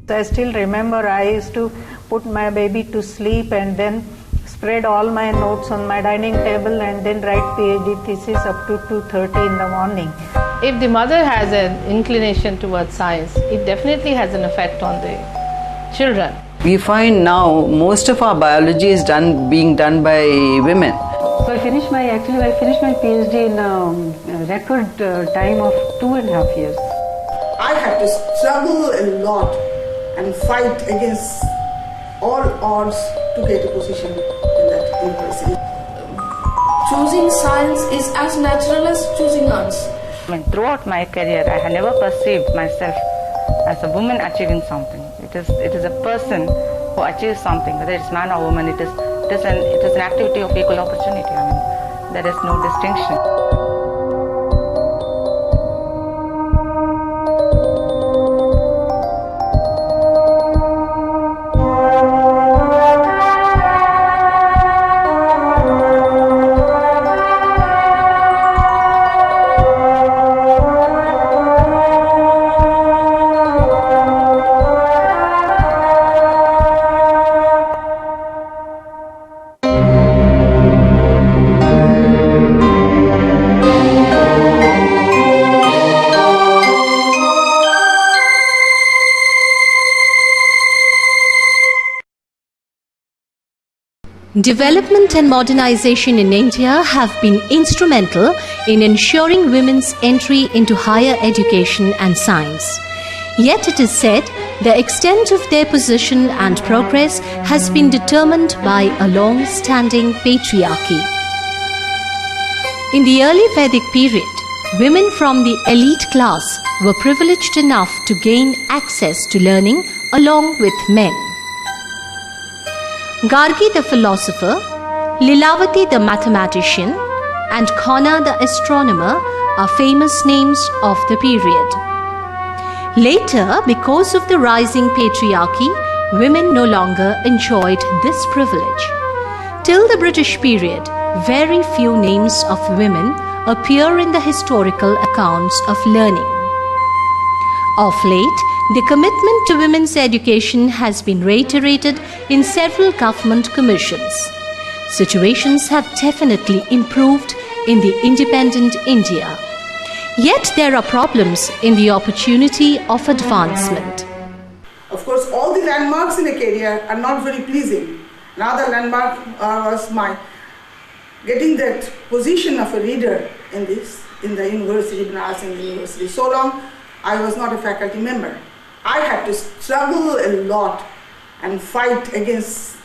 I still remember I used to put my baby to sleep and then spread all my notes on my dining table and then write PhD thesis up to 2:30 in the morning. If the mother has an inclination towards science, it definitely has an effect on the children. We find now most of our biology is being done by women. So I finished my PhD in a record time of 2.5 years. I had to struggle a lot and fight against all odds to get a position in that university. Choosing science is as natural as choosing arts. Throughout my career, I had never perceived myself as a woman achieving something. It is a person who achieves something, whether it's man or woman. It is an activity of equal opportunity. I mean, there is no distinction. Development and modernization in India have been instrumental in ensuring women's entry into higher education and science. Yet it is said the extent of their position and progress has been determined by a long-standing patriarchy. In the early Vedic period, women from the elite class were privileged enough to gain access to learning along with men. Gargi the philosopher, Lilavati the mathematician, and Khana the astronomer are famous names of the period. Later, because of the rising patriarchy, women no longer enjoyed this privilege. Till the British period, very few names of women appear in the historical accounts of learning. Of late, the commitment to women's education has been reiterated in several government commissions. Situations have definitely improved in the independent India. Yet there are problems in the opportunity of advancement. Of course, all the landmarks in a career are not very pleasing. Another landmark was my getting that position of a reader in the university, Banaras University. So long I was not a faculty member. I had to struggle a lot and fight against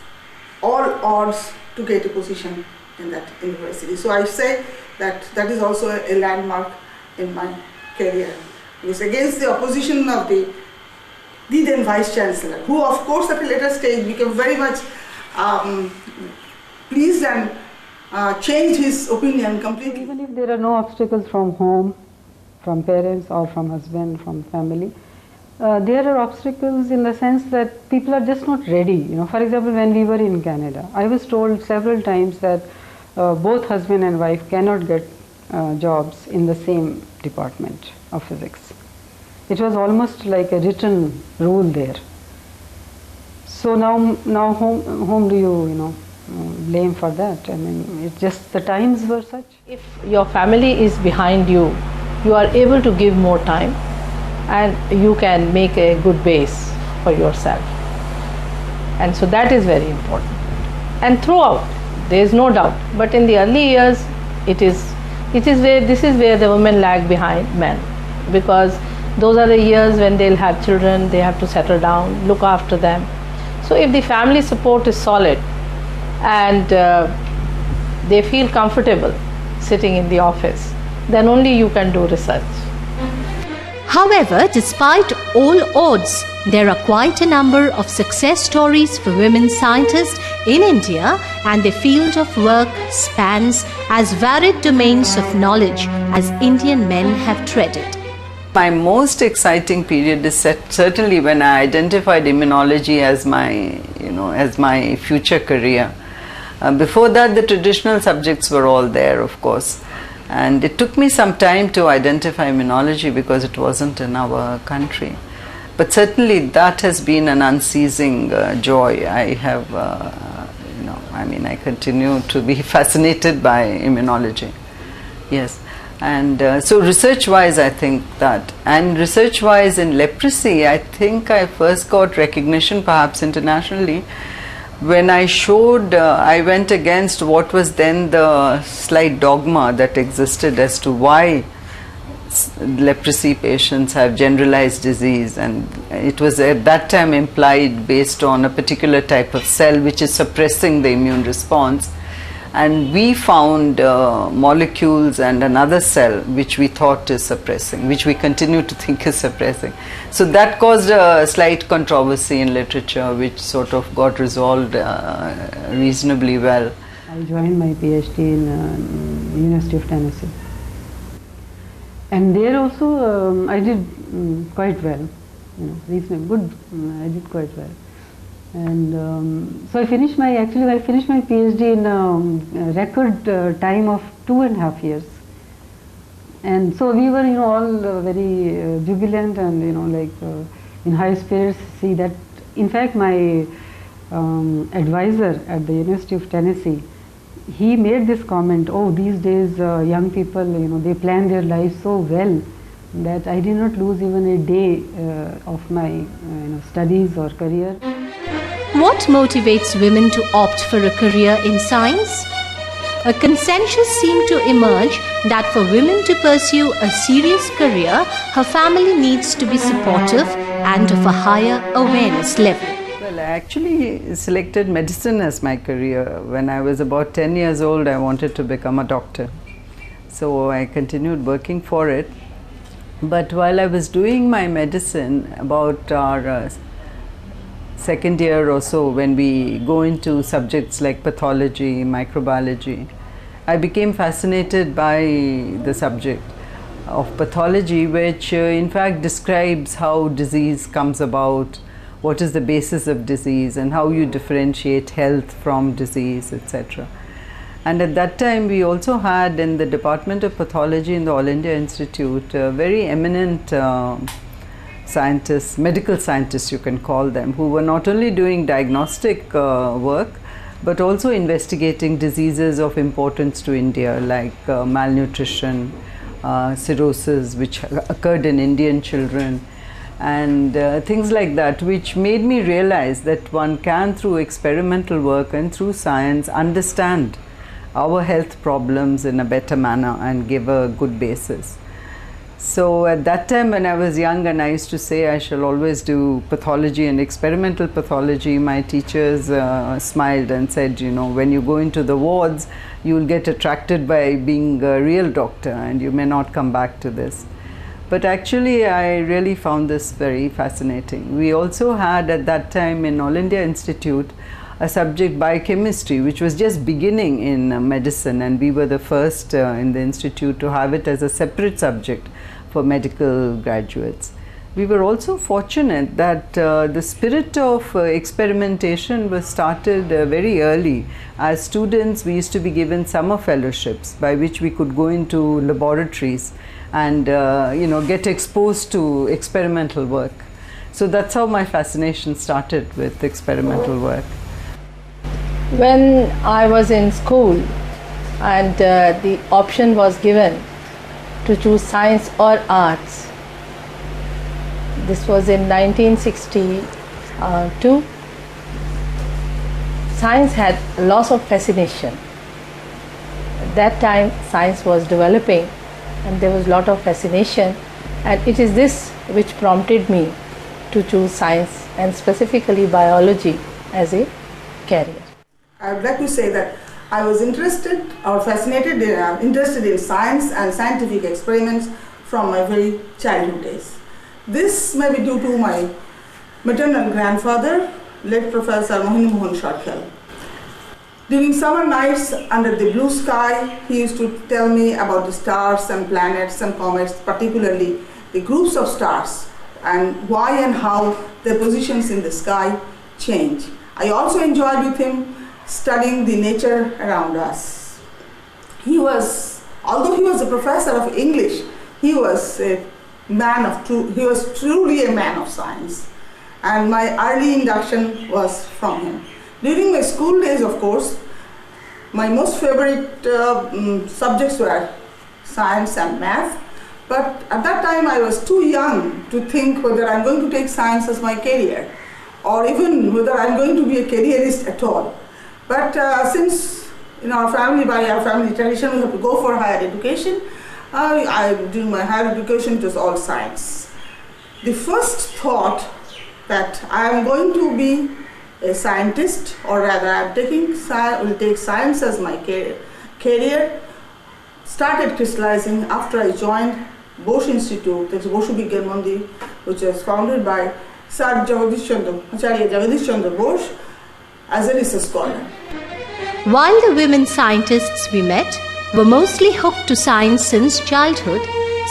all odds to get a position in that university. So I say that is also a landmark in my career. It was against the opposition of the then Vice Chancellor, who of course at a later stage became very much pleased and changed his opinion completely. Even if there are no obstacles from home, from parents or from husband, from family, there are obstacles in the sense that people are just not ready. For example, when we were in Canada, I was told several times that both husband and wife cannot get jobs in the same department of physics. It was almost like a written rule there. So now whom do you blame for that? I mean, it's just the times were such. If your family is behind you, you are able to give more time and you can make a good base for yourself. And so that is very important. And throughout, there is no doubt. But in the early years, this is where the women lag behind men, because those are the years when they'll have children, they have to settle down, look after them. So if the family support is solid and they feel comfortable sitting in the office, then only you can do research. However, despite all odds, there are quite a number of success stories for women scientists in India, and their field of work spans as varied domains of knowledge as Indian men have treaded. My most exciting period is certainly when I identified immunology as my future career. Before that, the traditional subjects were all there, of course. And it took me some time to identify immunology because it wasn't in our country. But certainly that has been an unceasing joy. I have, I continue to be fascinated by immunology. Yes. And so research-wise, I think that. And research-wise in leprosy, I think I first got recognition perhaps internationally when I showed, I went against what was then the slight dogma that existed as to why leprosy patients have generalized disease, and it was at that time implied based on a particular type of cell which is suppressing the immune response. And we found molecules and another cell which we thought is suppressing, which we continue to think is suppressing. So that caused a slight controversy in literature, which sort of got resolved reasonably well. I joined my PhD in the University of Tennessee. And there also I did quite well, reasonably good, I did quite well. And so I finished my PhD in a record time of 2.5 years. And so we were, all very jubilant and, in high spirits. See that, in fact, my advisor at the University of Tennessee, he made this comment, oh, these days young people, they plan their lives so well that I did not lose even a day of my studies or career. What motivates women to opt for a career in science? A consensus seemed to emerge that for women to pursue a serious career, her family needs to be supportive and of a higher awareness level. Well, I actually selected medicine as my career. When I was about 10 years old, I wanted to become a doctor. So I continued working for it. But while I was doing my medicine, about our second year or so, when we go into subjects like pathology, microbiology, I became fascinated by the subject of pathology, which in fact describes how disease comes about, what is the basis of disease, and how you differentiate health from disease, etc. And at that time we also had in the Department of Pathology in the All India Institute very eminent scientists, medical scientists you can call them, who were not only doing diagnostic work but also investigating diseases of importance to India, like malnutrition, cirrhosis, which occurred in Indian children, and things like that, which made me realize that one can, through experimental work and through science, understand our health problems in a better manner and give a good basis. So at that time when I was young and I used to say I shall always do pathology and experimental pathology, my teachers smiled and said, when you go into the wards, you will get attracted by being a real doctor and you may not come back to this. But actually I really found this very fascinating. We also had at that time in All India Institute a subject, biochemistry, which was just beginning in medicine, and we were the first in the institute to have it as a separate subject for medical graduates. We were also fortunate that the spirit of experimentation was started very early. As students, we used to be given summer fellowships by which we could go into laboratories and get exposed to experimental work. So that's how my fascination started with experimental work. When I was in school and the option was given to choose science or arts, this was in 1962, science had lots of fascination. At that time science was developing and there was a lot of fascination, and it is this which prompted me to choose science and specifically biology as a career. I would like to say that I was interested in science and scientific experiments from my very childhood days. This may be due to my maternal grandfather, late Professor Mohini Mohan Sharkhel. During summer nights under the blue sky, he used to tell me about the stars and planets and comets, particularly the groups of stars, and why and how their positions in the sky change. I also enjoyed with him studying the nature around us. Although he was a professor of English, he was a he was truly a man of science. And my early induction was from him. During my school days, of course, my most favorite subjects were science and math. But at that time I was too young to think whether I'm going to take science as my career, or even whether I'm going to be a careerist at all. But since in our family, by our family tradition, we have to go for higher education, during my higher education it was all science. The first thought that I am going to be a scientist, or rather I will take science as my career, started crystallizing after I joined Bosch Institute, that's Boshu Bigyan Mandir, which was founded by Sir Acharya Jagadish Chandra Bose as a research scholar. While the women scientists we met were mostly hooked to science since childhood,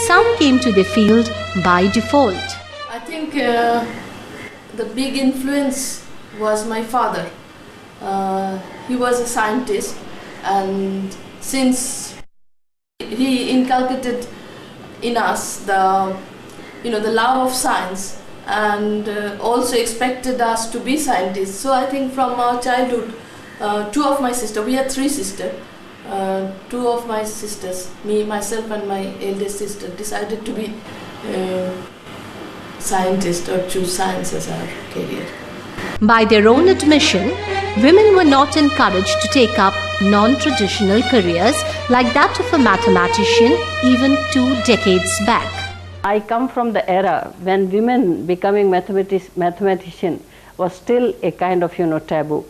some came to the field by default. I think the big influence was my father. He was a scientist, and since he inculcated in us the love of science, and also expected us to be scientists. So I think from our childhood, two of my sisters, we had three sisters, two of my sisters, me, myself and my eldest sister, decided to be scientists or choose science as our career. By their own admission, women were not encouraged to take up non-traditional careers like that of a mathematician even 2 decades back. I come from the era when women becoming mathematician was still a kind of taboo.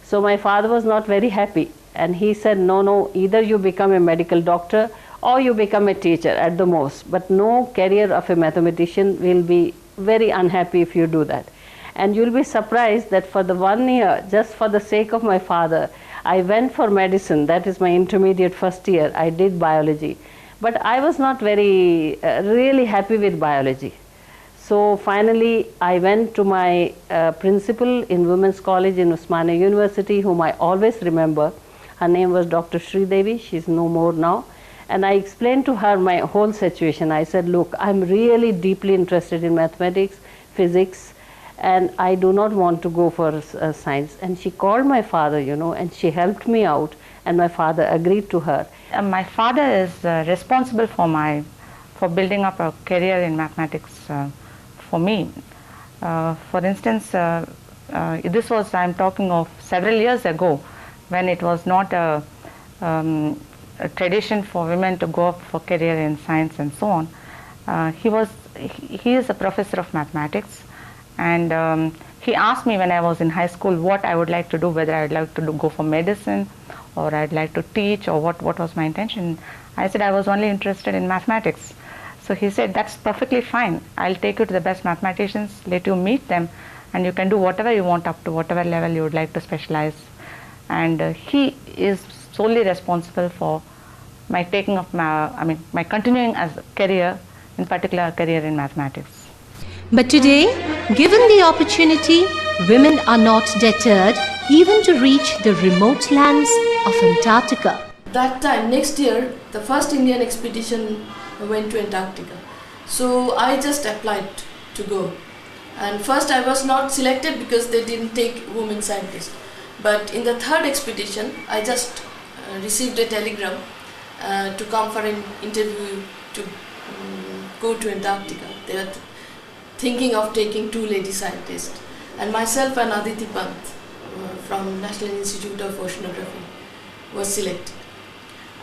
So my father was not very happy, and he said, no, either you become a medical doctor or you become a teacher at the most, but no career of a mathematician. Will be very unhappy if you do that. And you'll be surprised that for the 1 year, just for the sake of my father, I went for medicine. That is my intermediate first year. I did biology. But I was not very really happy with biology. So finally, I went to my principal in Women's College in Osmania University, whom I always remember. Her name was Dr. Sri Devi. She's no more now. And I explained to her my whole situation. I said, look, I'm really deeply interested in mathematics, physics, and I do not want to go for science. And she called my father, and she helped me out, and my father agreed to her. My father is responsible for building up a career in mathematics for me. For instance, I'm talking of several years ago, when it was not a tradition for women to go up for career in science and so on. He is a professor of mathematics, and he asked me when I was in high school what I would like to do, whether I would like to go for medicine or I'd like to teach, or what was my intention. I said I was only interested in mathematics. So he said, that's perfectly fine. I'll take you to the best mathematicians, let you meet them, and you can do whatever you want up to whatever level you would like to specialize. And he is solely responsible for my taking of my continuing as a career, in particular a career in mathematics. But today, given the opportunity, women are not deterred even to reach the remote lands of Antarctica. That time, next year, the first Indian expedition went to Antarctica. So I just applied to go. And first I was not selected because they didn't take women scientists. But in the third expedition, I just received a telegram to come for an interview to go to Antarctica. They were thinking of taking 2 lady scientists, and myself and Aditi Pant from National Institute of Oceanography was selected.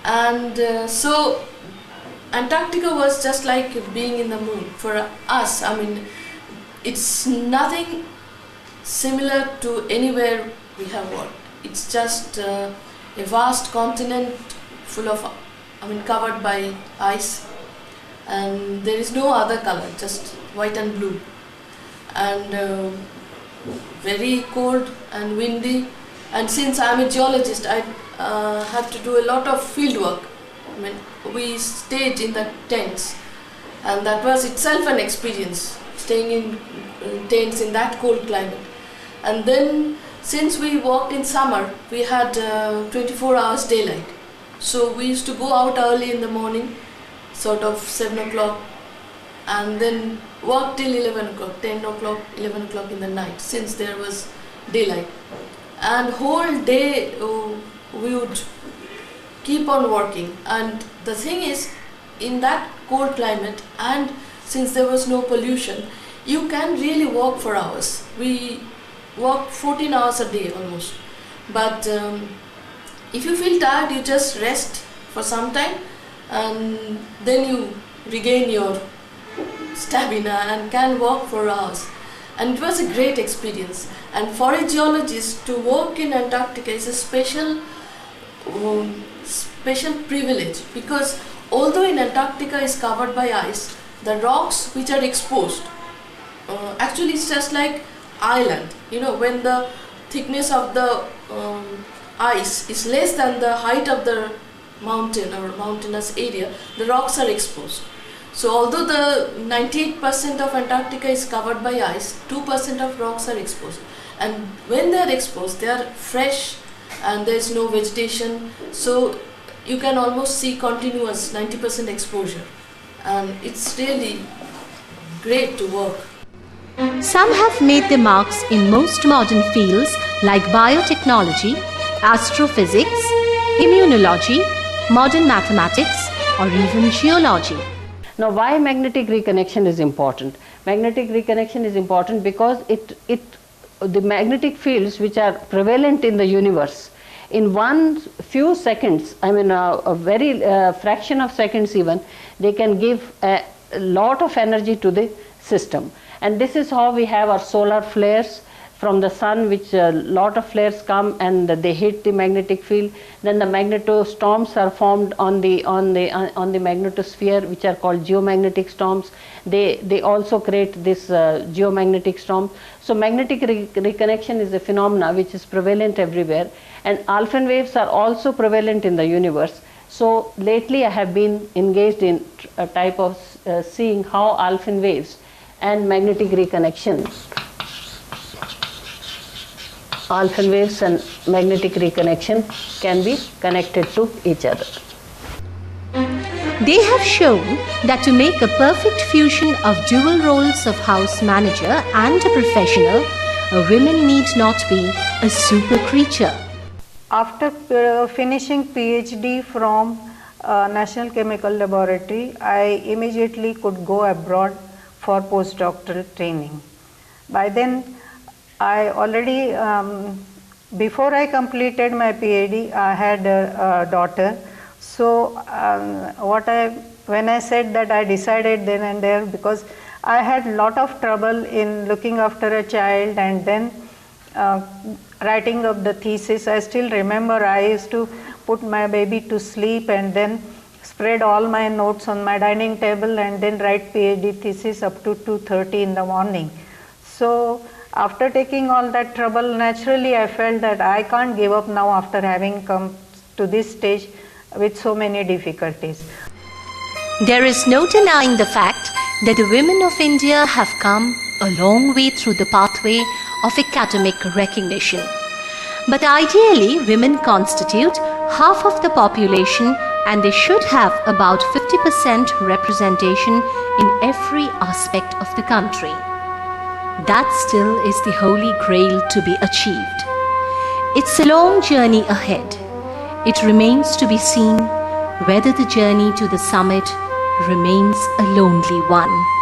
And so Antarctica was just like being in the moon for us. It's nothing similar to anywhere we have worked. It's just a vast continent full of, covered by ice, and there is no other color, just white and blue, and very cold and windy. And since I'm a geologist, I had to do a lot of field work. We stayed in the tents, and that was itself an experience, staying in tents in that cold climate. And then since we worked in summer, we had 24 hours daylight. So we used to go out early in the morning, sort of 7 o'clock, and then work till 11 o'clock, 10 o'clock, 11 o'clock in the night, since there was daylight. And whole day we would keep on working. And the thing is, in that cold climate, and since there was no pollution, you can really work for hours. We work 14 hours a day almost. But if you feel tired, you just rest for some time, and then you regain your stamina and can walk for hours. And it was a great experience. And for a geologist to work in Antarctica is a special privilege, because although in Antarctica is covered by ice, the rocks which are exposed, actually it's just like island. You know, when the thickness of the ice is less than the height of the mountain or mountainous area, the rocks are exposed. So although the 98% of Antarctica is covered by ice, 2% of rocks are exposed. And when they are exposed, they are fresh and there is no vegetation. So you can almost see continuous 90% exposure. And it's really great to work. Some have made their marks in most modern fields like biotechnology, astrophysics, immunology, modern mathematics, or even geology. Now, why magnetic reconnection is important? Magnetic reconnection is important because the magnetic fields which are prevalent in the universe, in few seconds, I mean a very fraction of seconds even, they can give a lot of energy to the system. And this is how we have our solar flares from the sun, which a lot of flares come and they hit the magnetic field. Then the magnetostorms are formed on the magnetosphere, which are called geomagnetic storms. They also create this geomagnetic storm. So magnetic reconnection is a phenomena which is prevalent everywhere, and Alphen waves are also prevalent in the universe. So lately I have been engaged in a type of seeing how Alphen waves and magnetic reconnections, Alphen waves and magnetic reconnection can be connected to each other. They have shown that to make a perfect fusion of dual roles of house manager and a professional, a woman need not be a super creature. After finishing PhD from National Chemical Laboratory, I immediately could go abroad for postdoctoral training. By then, I already, before I completed my PhD, I had a daughter. So when I said that, I decided then and there, because I had a lot of trouble in looking after a child and then writing up the thesis. I still remember I used to put my baby to sleep and then spread all my notes on my dining table and then write PhD thesis up to 2:30 in the morning. So after taking all that trouble, naturally I felt that I can't give up now after having come to this stage with so many difficulties. There is no denying the fact that the women of India have come a long way through the pathway of academic recognition. But ideally, women constitute half of the population and they should have about 50% representation in every aspect of the country. That still is the holy grail to be achieved. It's a long journey ahead. It remains to be seen whether the journey to the summit remains a lonely one.